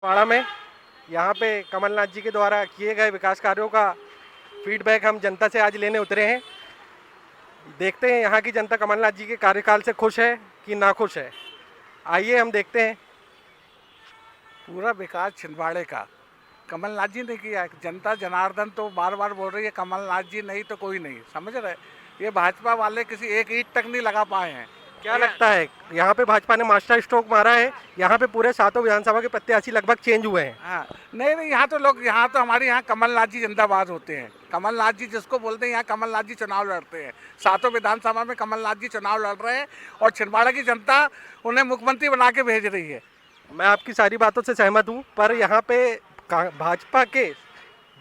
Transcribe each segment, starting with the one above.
छिंदवाड़ा में यहाँ पे कमलनाथ जी के द्वारा किए गए विकास कार्यों का फीडबैक हम जनता से आज लेने उतरे हैं। देखते हैं यहाँ की जनता कमलनाथ जी के कार्यकाल से खुश है कि नाखुश है। आइए हम देखते हैं। पूरा विकास छिंदवाड़े का कमलनाथ जी ने किया है। जनता जनार्दन तो बार बार बोल रही है कमलनाथ जी नहीं तो कोई नहीं, समझ रहे। ये भाजपा वाले किसी एक ईंट तक नहीं लगा पाए हैं। क्या लगता है यहाँ पे भाजपा ने मास्टर स्ट्रोक मारा है? यहाँ पे पूरे सातों विधानसभा के प्रत्याशी लगभग चेंज हुए हैं। हाँ, नहीं नहीं, यहाँ तो लोग, यहाँ तो हमारे यहाँ कमलनाथ जी जिंदाबाद होते हैं। कमलनाथ जी जिसको बोलते हैं, यहाँ कमलनाथ जी चुनाव लड़ते हैं। सातों विधानसभा में कमलनाथ जी चुनाव लड़ रहे हैं और छिंदवाड़ा की जनता उन्हें मुख्यमंत्री बना के भेज रही है। मैं आपकी सारी बातों से सहमत हूँ, पर यहाँ पे भाजपा के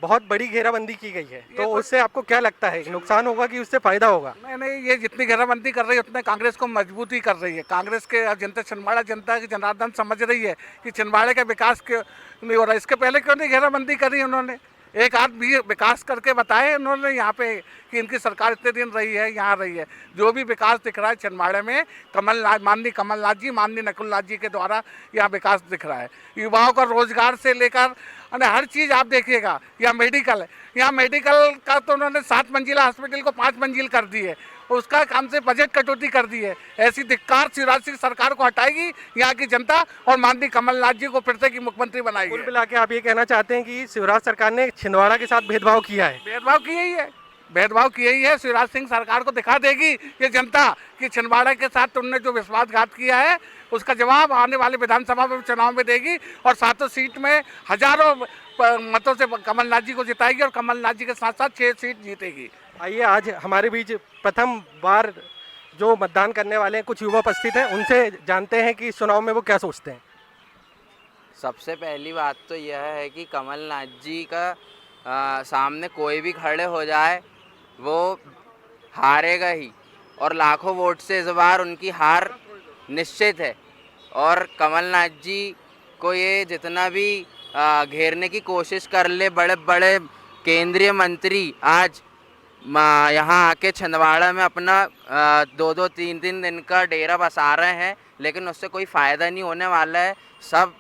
बहुत बड़ी घेराबंदी की गई है, तो उससे आपको क्या लगता है, नुकसान होगा कि उससे फायदा होगा? नहीं नहीं, ये जितनी घेराबंदी कर रही है उतने कांग्रेस को मजबूती कर रही है। कांग्रेस के जनता, छिंदवाड़ा जनता की जनार्दन समझ रही है कि छिंदवाड़े का विकास क्यों नहीं हो रहा। इसके पहले क्यों नहीं घेराबंदी करी उन्होंने? एक आध भी विकास करके बताए उन्होंने यहाँ पे कि इनकी सरकार इतने दिन रही है, यहाँ रही है। जो भी विकास दिख रहा है छिंदवाड़े में, माननीय कमलनाथ जी, माननीय नकुलनाथ जी के द्वारा यहाँ विकास दिख रहा है। युवाओं का रोजगार से लेकर हर चीज़ आप देखिएगा। यहाँ मेडिकल है, यहाँ मेडिकल का तो उन्होंने 7 मंजिला हॉस्पिटल को 5 मंजिल कर दी है। उसका काम से बजट कटौती कर दी है। ऐसी धिक्कार शिवराज सिंह सरकार को हटाएगी यहाँ की जनता और माननीय कमलनाथ जी को फिर से की मुख्यमंत्री बनाएगी। कुल मिला के आप ये कहना चाहते हैं कि शिवराज सरकार ने छिंदवाड़ा के साथ भेदभाव किया है? भेदभाव किया ही है, भेदभाव किया ही है। शिवराज सिंह सरकार को दिखा देगी ये जनता कि छिंदवाड़ा के साथ तुमने जो विश्वासघात किया है उसका जवाब आने वाले विधानसभा में चुनाव में देगी और सातों सीट में हजारों मतों से कमलनाथ जी को जिताएगी और कमलनाथ जी के साथ साथ 6 सीट जीतेगी। आइए, आज हमारे बीच प्रथम बार जो मतदान करने वाले हैं कुछ युवा उपस्थित हैं, उनसे जानते हैं कि इस चुनाव में वो क्या सोचते हैं। सबसे पहली बात तो यह है कि कमलनाथ जी का सामने कोई भी खड़े हो जाए वो हारेगा ही, और लाखों वोट से इस बार उनकी हार निश्चित है। और कमलनाथ जी को ये जितना भी घेरने की कोशिश कर ले, बड़े बड़े केंद्रीय मंत्री आज यहाँ आके छिंदवाड़ा में अपना 2-2, 3-3 दिन का डेरा बसा रहे हैं, लेकिन उससे कोई फ़ायदा नहीं होने वाला है। सब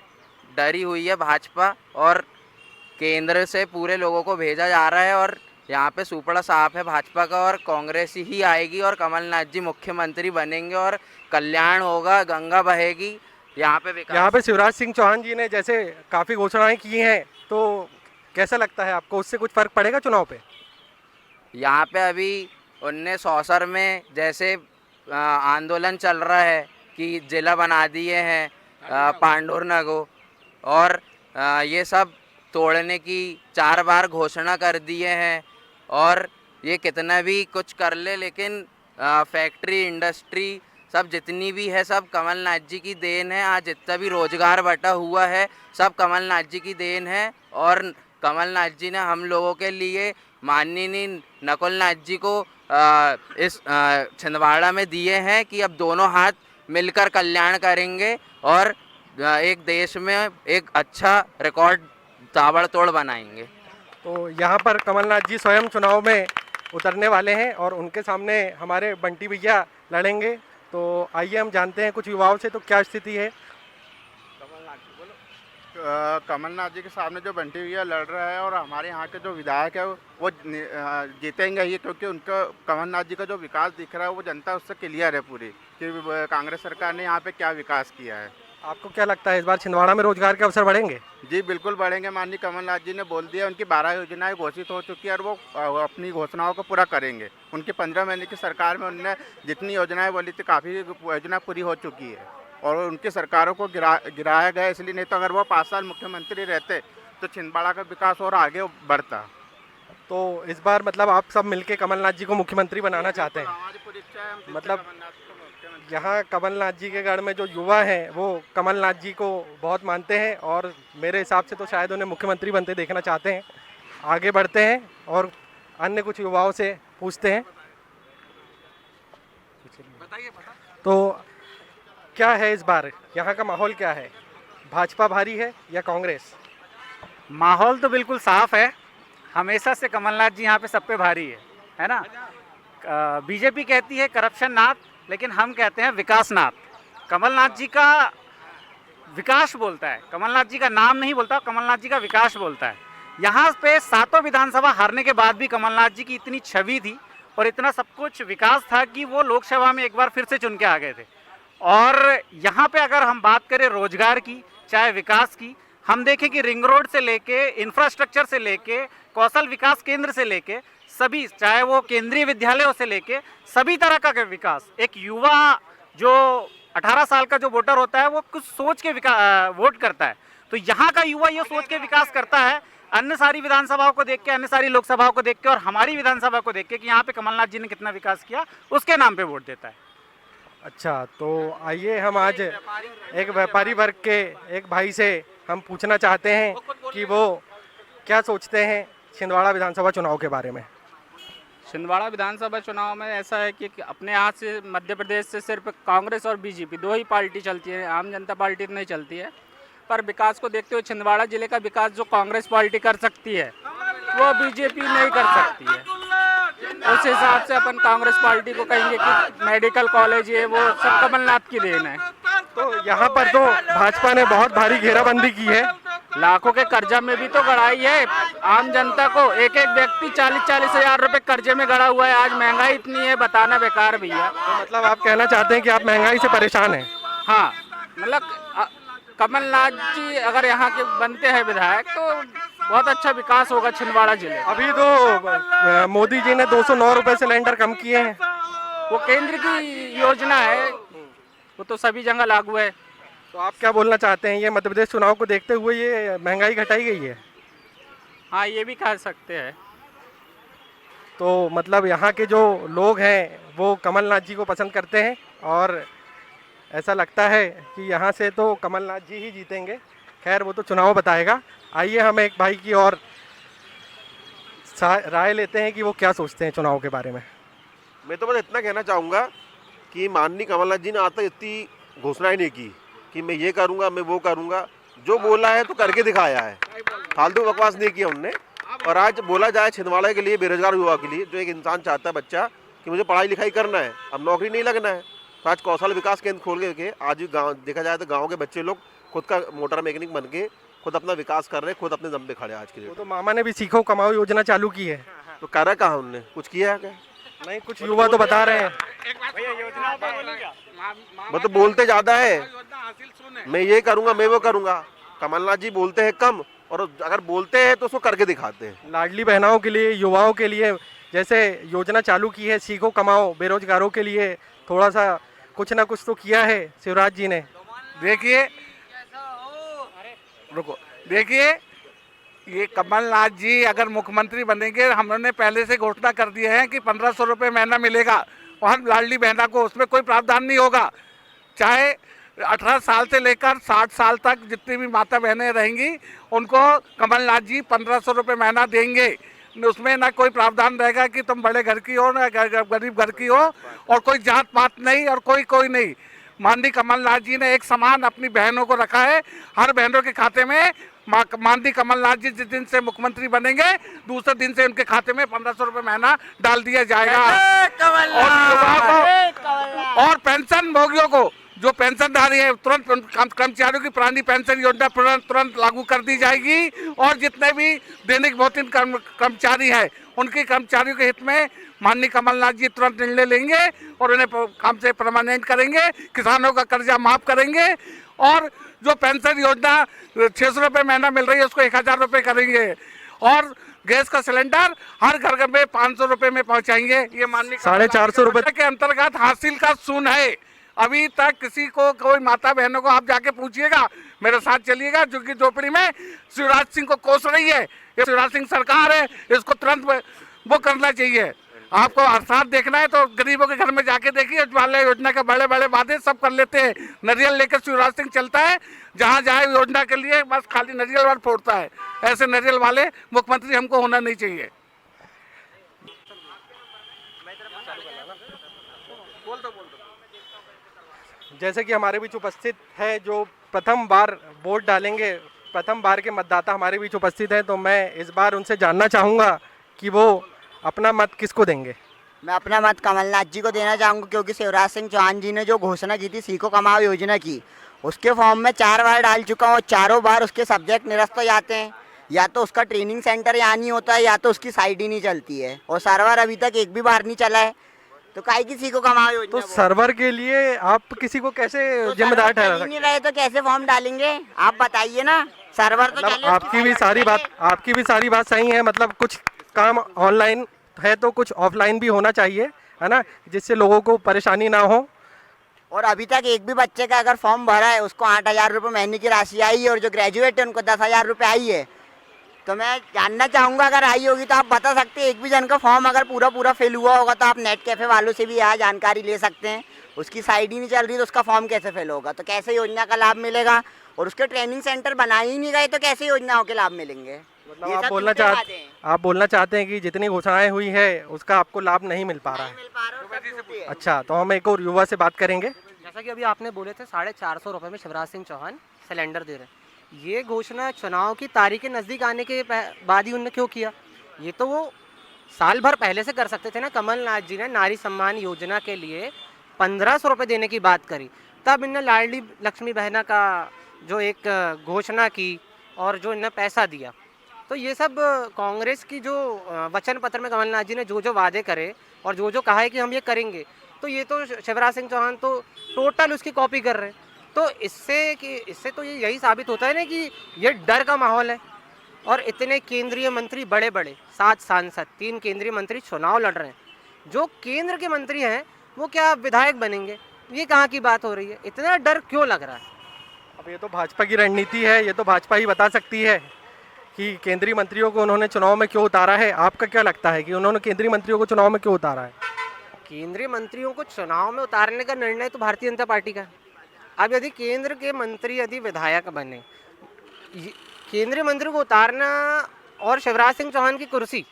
डरी हुई है भाजपा, और केंद्र से पूरे लोगों को भेजा जा रहा है, और यहाँ पे सुपड़ा साफ है भाजपा का, और कांग्रेस ही आएगी और कमलनाथ जी मुख्यमंत्री बनेंगे और कल्याण होगा, गंगा बहेगी यहाँ पे। यहाँ पे शिवराज सिंह चौहान जी ने जैसे काफ़ी घोषणाएं की हैं, तो कैसा लगता है आपको, उससे कुछ फ़र्क पड़ेगा चुनाव पे? यहाँ पे अभी 1900 में जैसे आंदोलन चल रहा है कि जिला बना दिए हैं पांडुरंग को, और ये सब तोड़ने की 4 बार घोषणा कर दिए हैं, और ये कितना भी कुछ कर ले, लेकिन फैक्ट्री इंडस्ट्री सब जितनी भी है सब कमलनाथ जी की देन है। आज जितना भी रोजगार बटा हुआ है सब कमलनाथ जी की देन है, और कमलनाथ जी ने हम लोगों के लिए माननीय नकुलनाथ जी को इस छिंदवाड़ा में दिए हैं कि अब दोनों हाथ मिलकर कल्याण करेंगे और एक देश में एक अच्छा रिकॉर्ड ताबड़तोड़ बनाएंगे। तो यहाँ पर कमलनाथ जी स्वयं चुनाव में उतरने वाले हैं और उनके सामने हमारे बंटी भैया लड़ेंगे। तो आइए हम जानते हैं कुछ युवाओं से तो क्या स्थिति है। कमलनाथ जी के सामने जो बंटी भैया लड़ रहा है और हमारे यहाँ के जो विधायक है वो जीतेंगे ही, क्योंकि उनका कमलनाथ जी का जो विकास दिख रहा है वो जनता उससे क्लियर है पूरी कि कांग्रेस सरकार ने यहाँ पे क्या विकास किया है। आपको क्या लगता है इस बार छिंदवाड़ा में रोजगार के अवसर बढ़ेंगे? जी बिल्कुल बढ़ेंगे। माननीय कमलनाथ जी ने बोल दिया, उनकी 12 योजनाएं घोषित हो चुकी है और वो अपनी घोषणाओं को पूरा करेंगे। उनकी 15 महीने की सरकार में उन्होंने जितनी योजनाएं बोली थी काफ़ी योजना पूरी हो चुकी है और उनकी सरकारों को गिराया गया इसलिए। नहीं तो अगर वो 5 साल मुख्यमंत्री रहते तो छिंदवाड़ा का विकास और आगे बढ़ता। तो इस बार मतलब आप सब मिलके कमलनाथ जी को मुख्यमंत्री बनाना चाहते हैं? मतलब यहाँ कमलनाथ जी के गढ़ में जो युवा हैं वो कमलनाथ जी को बहुत मानते हैं और मेरे हिसाब से तो शायद उन्हें मुख्यमंत्री बनते देखना चाहते हैं। आगे बढ़ते हैं और अन्य कुछ युवाओं से पूछते हैं। तो क्या है इस बार यहाँ का माहौल, क्या है? भाजपा भारी है या कांग्रेस? माहौल तो बिल्कुल साफ है। हमेशा से कमलनाथ जी यहाँ पे सब पे भारी है ना। बीजेपी कहती है करप्शन नाथ, लेकिन हम कहते हैं विकास नाथ। कमलनाथ जी का विकास बोलता है, कमलनाथ जी का नाम नहीं बोलता, कमलनाथ जी का विकास बोलता है। यहाँ पे सातों विधानसभा हारने के बाद भी कमलनाथ जी की इतनी छवि थी और इतना सब कुछ विकास था कि वो लोकसभा में एक बार फिर से चुन के आ गए थे। और यहाँ पे अगर हम बात करें रोजगार की, चाहे विकास की, हम देखें कि रिंग रोड से लेके, इंफ्रास्ट्रक्चर से लेके, कौशल विकास केंद्र से लेके, सभी, चाहे वो केंद्रीय विद्यालयों से लेके, सभी तरह का विकास। एक युवा जो 18 साल का जो वोटर होता है वो कुछ सोच के वोट करता है, तो यहाँ का युवा ये सोच के विकास करता है, अन्य सारी विधानसभाओं को देख के, अन्य सारी लोकसभाओं को देख के और हमारी विधानसभा को देख के कि यहाँ पे कमलनाथ जी ने कितना विकास किया, उसके नाम पे वोट देता है। अच्छा, तो आइए हम आज एक व्यापारी वर्ग के एक भाई से हम पूछना चाहते हैं कि वो क्या सोचते हैं छिंदवाड़ा विधानसभा चुनाव के बारे में। छिंदवाड़ा विधानसभा चुनाव में ऐसा है कि अपने यहाँ से मध्य प्रदेश से सिर्फ कांग्रेस और बीजेपी दो ही पार्टी चलती है, आम जनता पार्टी नहीं चलती है। पर विकास को देखते हुए छिंदवाड़ा जिले का विकास जो कांग्रेस पार्टी कर सकती है वो बीजेपी नहीं कर सकती है। उस हिसाब से अपन कांग्रेस पार्टी को कहेंगे कि मेडिकल कॉलेज है वो सब कमलनाथ की देन है। तो यहाँ पर तो भाजपा ने बहुत भारी घेराबंदी की है, लाखों के कर्जा में भी तो गड़ाई है आम जनता को। एक एक व्यक्ति 40-40 हजार रुपए कर्जे में गड़ा हुआ है। आज महंगाई इतनी है, बताना बेकार भैया। तो मतलब आप कहना चाहते हैं कि आप महंगाई से परेशान हैं? हाँ, मतलब कमलनाथ जी अगर यहाँ के बनते हैं विधायक तो बहुत अच्छा विकास होगा छिंदवाड़ा जिले। अभी तो मोदी जी ने 209 रुपए सिलेंडर कम किए हैं। वो केंद्र की योजना है, वो तो सभी जगह लागू है। तो आप क्या बोलना चाहते हैं, ये मध्य प्रदेश चुनाव को देखते हुए ये महंगाई घटाई गई है? हाँ, ये भी कह सकते हैं। तो मतलब यहाँ के जो लोग हैं वो कमलनाथ जी को पसंद करते हैं और ऐसा लगता है कि यहाँ से तो कमलनाथ जी ही जीतेंगे। खैर वो तो चुनाव बताएगा। आइए हम एक भाई की और राय लेते हैं कि वो क्या सोचते हैं चुनाव के बारे में। मैं तो बस इतना कहना चाहूँगा कि माननीय कमलनाथ जी ने आज तक इतनी घोषणाएं नहीं की कि मैं ये करूँगा, मैं वो करूँगा। जो बोला है तो करके दिखाया है, फालतू बकवास नहीं किया उनने। और आज बोला जाए छिंदवाड़ा के लिए, बेरोजगार युवा के लिए, जो एक इंसान चाहता है बच्चा कि मुझे पढ़ाई लिखाई करना है, अब नौकरी नहीं लगना है, तो आज कौशल विकास केंद्र खोल के आज गाँव देखा जाए तो गाँव के बच्चे लोग खुद का मोटर मैकेनिक बन के खुद अपना विकास कर रहे हैं, खुद अपने दम पे खड़े आज के लिए। वो तो मामा ने भी सीखो कमाओ योजना चालू की है, तो करा कहाँ उनने, कुछ किया है क्या? नहीं, कुछ युवा तो बता रहे हैं। वो तो बोलते ज़्यादा है, मैं ये करूँगा, मैं वो करूँगा। कमलनाथ जी बोलते हैं कम और अगर बोलते हैं तो उसको करके दिखाते हैं। लाडली बहनाओं के लिए, युवाओं के लिए जैसे योजना चालू की है, सीखो कमाओ, बेरोजगारों के लिए थोड़ा सा कुछ ना कुछ तो किया है शिवराज जी ने। देखिए, रुको, देखिए, ये कमलनाथ जी अगर मुख्यमंत्री बनेंगे, हमने पहले से घोषणा कर दिए हैं कि 1500 रुपये महीना मिलेगा और लाडली बहना को उसमें कोई प्रावधान नहीं होगा। चाहे 18 साल से लेकर 60 साल तक जितनी भी माता बहनें रहेंगी उनको कमलनाथ जी 1500 रुपये महीना देंगे। उसमें ना कोई प्रावधान रहेगा कि तुम बड़े घर की हो ना गरीब घर की हो, और कोई जात पात नहीं और कोई नहीं। माननीय कमलनाथ जी ने एक समान अपनी बहनों को रखा है। हर बहनों के खाते में माननीय कमलनाथ जी जिस दिन से मुख्यमंत्री बनेंगे दूसरे दिन से उनके खाते में 1500 रुपये महीना डाल दिया जाएगा। और पेंशन भोगियों को, जो पेंशनधारी है, तुरंत कर्मचारियों की पुरानी पेंशन योजना तुरंत लागू कर दी जाएगी। और जितने भी दैनिक भोजन कर्मचारी हैं उनके कर्मचारियों के हित में माननीय कमलनाथ जी तुरंत निर्णय लेंगे और उन्हें काम से परमानेंट करेंगे। किसानों का कर्जा माफ करेंगे और जो पेंशन योजना 600 रुपये महीना मिल रही है उसको 1000 रुपये करेंगे। और गैस का सिलेंडर हर घर में 500 रुपये में पहुंचाएंगे। ये माननीय 450 रुपये के अंतर्गत हासिल का शून्य है। अभी तक किसी को, कोई माता बहनों को आप जाके पूछिएगा, मेरे साथ चलिएगा, जो कि झोपड़ी में शिवराज सिंह को कोस रही है। ये शिवराज सिंह सरकार है, इसको तुरंत वो करना चाहिए। आपको हर साथ देखना है तो गरीबों के घर में जाके देखिए, उज्ज्वला योजना के बड़े बड़े वादे सब कर लेते हैं। नारियल लेकर शिवराज सिंह चलता है, जहाँ जाए योजना के लिए बस खाली नारियल वाल फोड़ता है। ऐसे नारियल वाले मुख्यमंत्री हमको होना नहीं चाहिए। जैसे कि हमारे बीच उपस्थित है जो प्रथम बार वोट डालेंगे, प्रथम बार के मतदाता हमारे बीच उपस्थित हैं, तो मैं इस बार उनसे जानना चाहूँगा कि वो अपना मत किसको देंगे। मैं अपना मत कमलनाथ जी को देना चाहूँगा, क्योंकि शिवराज सिंह चौहान जी ने जो घोषणा की थी सीखो कमाओ योजना की, उसके फॉर्म में 4 बार डाल चुका हूँ, चारों बार उसके सब्जेक्ट निरस्त हो जाते हैं। या तो उसका ट्रेनिंग सेंटर यहाँ नहीं होता है, या तो उसकी साइट ही नहीं चलती है, और सर्वर अभी तक एक भी बार नहीं चला है। तो काहे किसी को कमाओ योजना तो वो? सर्वर के लिए आप किसी को कैसे तो जिम्मेदार सर्वर ठहरा चल ही सकते नहीं रहे तो कैसे फॉर्म डालेंगे? आप बताइए ना। सर्वर तो मतलब चले, आपकी भी सारी बात सही है। मतलब कुछ काम ऑनलाइन है तो कुछ ऑफलाइन भी होना चाहिए, है ना, जिससे लोगों को परेशानी ना हो। और अभी तक एक भी बच्चे का अगर फॉर्म भरा है उसको 8,000 रुपये महीने की राशि आई है, और जो ग्रेजुएट है उनको 10,000 रुपये आई है। तो मैं जानना चाहूँगा, अगर आई होगी तो आप बता सकते हैं एक भी जन का फॉर्म अगर पूरा फिल हुआ होगा तो आप नेट कैफ़े वालों से भी यहाँ जानकारी ले सकते हैं। उसकी साइट ही नहीं चल रही तो उसका फॉर्म कैसे फिल होगा? तो कैसे योजना का लाभ मिलेगा? और उसके ट्रेनिंग सेंटर बनाए ही नहीं गए तो कैसे योजनाओं के लाभ मिलेंगे? मतलब ये आप सब बोलना झूठे वादे हैं। आप बोलना चाहते हैं कि जितनी घोषणाएं हुई है उसका आपको लाभ नहीं मिल पा रहा नहीं है। मिल पा रहा और सब झूठी है। अच्छा, तो हम एक और युवा से बात करेंगे। जैसा कि अभी आपने बोले थे 450 रुपये में शिवराज सिंह चौहान सिलेंडर दे रहे हैं। ये घोषणा चुनाव की तारीखें नज़दीक आने के बाद ही उन्होंने क्यों किया? ये तो वो साल भर पहले से कर सकते थे ना। कमलनाथ जी ने नारी सम्मान योजना के लिए 1,500 रुपये देने की बात करी, तब इन्हें लाडली लक्ष्मी बहना का जो एक घोषणा की और जो इन्हें पैसा दिया। तो ये सब कांग्रेस की जो वचन पत्र में कमलनाथ जी ने जो जो वादे करे और जो जो कहा है कि हम ये करेंगे, तो ये तो शिवराज सिंह चौहान तो टोटल उसकी कॉपी कर रहे हैं। तो इससे तो ये यही साबित होता है ना कि ये डर का माहौल है। और इतने केंद्रीय मंत्री बड़े बड़े 7 सांसद, 3 केंद्रीय मंत्री चुनाव लड़ रहे हैं। जो केंद्र के मंत्री हैं वो क्या विधायक बनेंगे? ये कहाँ की बात हो रही है? इतना डर क्यों लग रहा है? अब ये तो भाजपा की रणनीति है, ये तो भाजपा ही बता सकती है कि केंद्रीय मंत्रियों को उन्होंने चुनाव में क्यों उतारा है। आपका क्या लगता है कि उन्होंने केंद्रीय मंत्रियों को चुनाव में क्यों उतारा है? केंद्रीय मंत्रियों को चुनाव में उतारने का निर्णय तो भारतीय जनता पार्टी का है। अब यदि केंद्र के मंत्री यदि विधायक बने, केंद्रीय मंत्री को उतारना और शिवराज सिंह चौहान की कुर्सी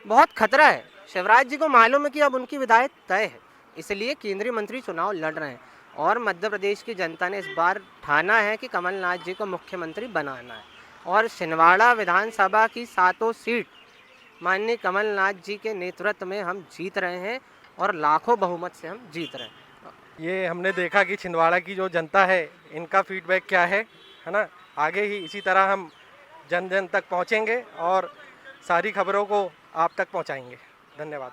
बहुत खतरा है। शिवराज जी को मालूम है कि अब उनकी विदाई तय है, इसलिए केंद्रीय मंत्री चुनाव लड़ रहे हैं। और मध्य प्रदेश की जनता ने इस बार ठाना है कि कमलनाथ जी को मुख्यमंत्री बनाना है। और छिंदवाड़ा विधानसभा की 7 सीट माननीय कमलनाथ जी के नेतृत्व में हम जीत रहे हैं और लाखों बहुमत से हम जीत रहे हैं। ये हमने देखा कि छिंदवाड़ा की जो जनता है, इनका फीडबैक क्या है ना। आगे ही इसी तरह हम जन जन तक पहुंचेंगे और सारी खबरों को आप तक पहुंचाएंगे। धन्यवाद।